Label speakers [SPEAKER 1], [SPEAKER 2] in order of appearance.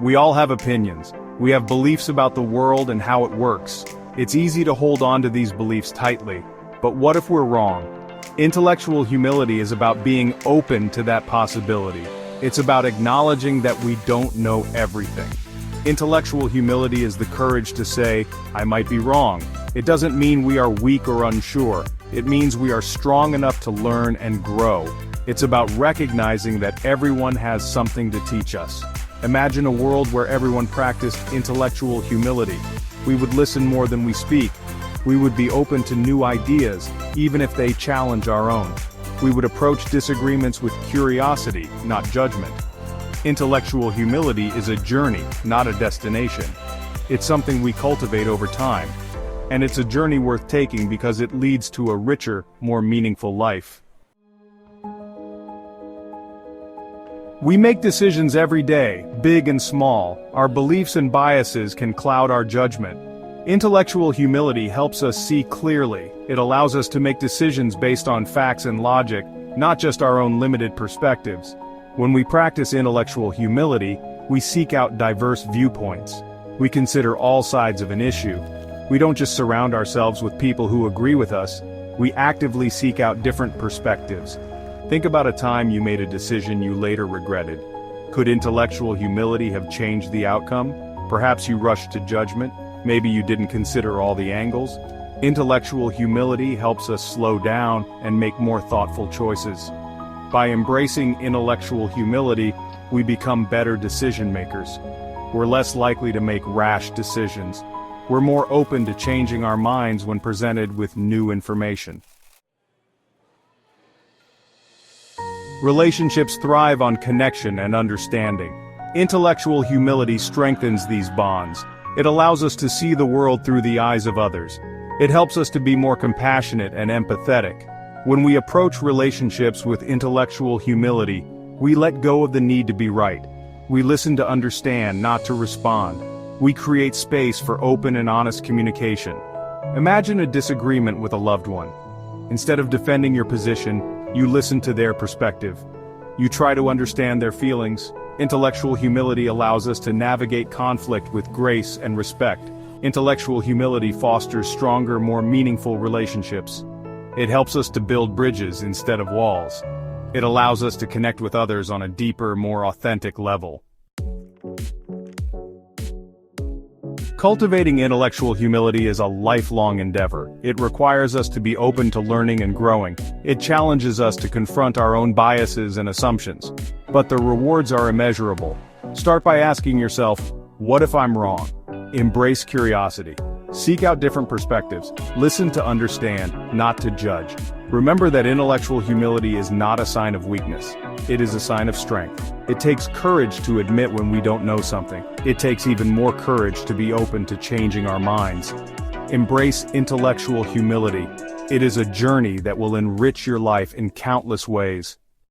[SPEAKER 1] We all have opinions. We have beliefs about the world and how it works. It's easy to hold on to these beliefs tightly. But what if we're wrong? Intellectual humility is about being open to that possibility. It's about acknowledging that we don't know everything. Intellectual humility is the courage to say, I might be wrong. It doesn't mean we are weak or unsure. It means we are strong enough to learn and grow. It's about recognizing that everyone has something to teach us. Imagine a world where everyone practiced intellectual humility. We would listen more than we speak. We would be open to new ideas, even if they challenge our own. We would approach disagreements with curiosity, not judgment. Intellectual humility is a journey, not a destination. It's something we cultivate over time. And it's a journey worth taking because it leads to a richer, more meaningful life. We make decisions every day, big and small. Our beliefs and biases can cloud our judgment. Intellectual humility helps us see clearly. It allows us to make decisions based on facts and logic, not just our own limited perspectives. When we practice intellectual humility, we seek out diverse viewpoints. We consider all sides of an issue. We don't just surround ourselves with people who agree with us. We actively seek out different perspectives. Think about a time you made a decision you later regretted. Could intellectual humility have changed the outcome? Perhaps you rushed to judgment. Maybe you didn't consider all the angles. Intellectual humility helps us slow down and make more thoughtful choices. By embracing intellectual humility, we become better decision makers. We're less likely to make rash decisions. We're more open to changing our minds when presented with new information. Relationships thrive on connection and understanding. Intellectual humility strengthens these bonds. It allows us to see the world through the eyes of others. It helps us to be more compassionate and empathetic. When we approach relationships with intellectual humility, we let go of the need to be right. We listen to understand, not to respond. We create space for open and honest communication. Imagine a disagreement with a loved one. Instead of defending your position, you listen to their perspective. You try to understand their feelings. Intellectual humility allows us to navigate conflict with grace and respect. Intellectual humility fosters stronger, more meaningful relationships. It helps us to build bridges instead of walls. It allows us to connect with others on a deeper, more authentic level. Cultivating intellectual humility is a lifelong endeavor. It requires us to be open to learning and growing. It challenges us to confront our own biases and assumptions. But the rewards are immeasurable. Start by asking yourself, what if I'm wrong? Embrace curiosity. Seek out different perspectives. Listen to understand, not to judge. Remember that intellectual humility is not a sign of weakness. It is a sign of strength. It takes courage to admit when we don't know something. It takes even more courage to be open to changing our minds. Embrace intellectual humility. It is a journey that will enrich your life in countless ways.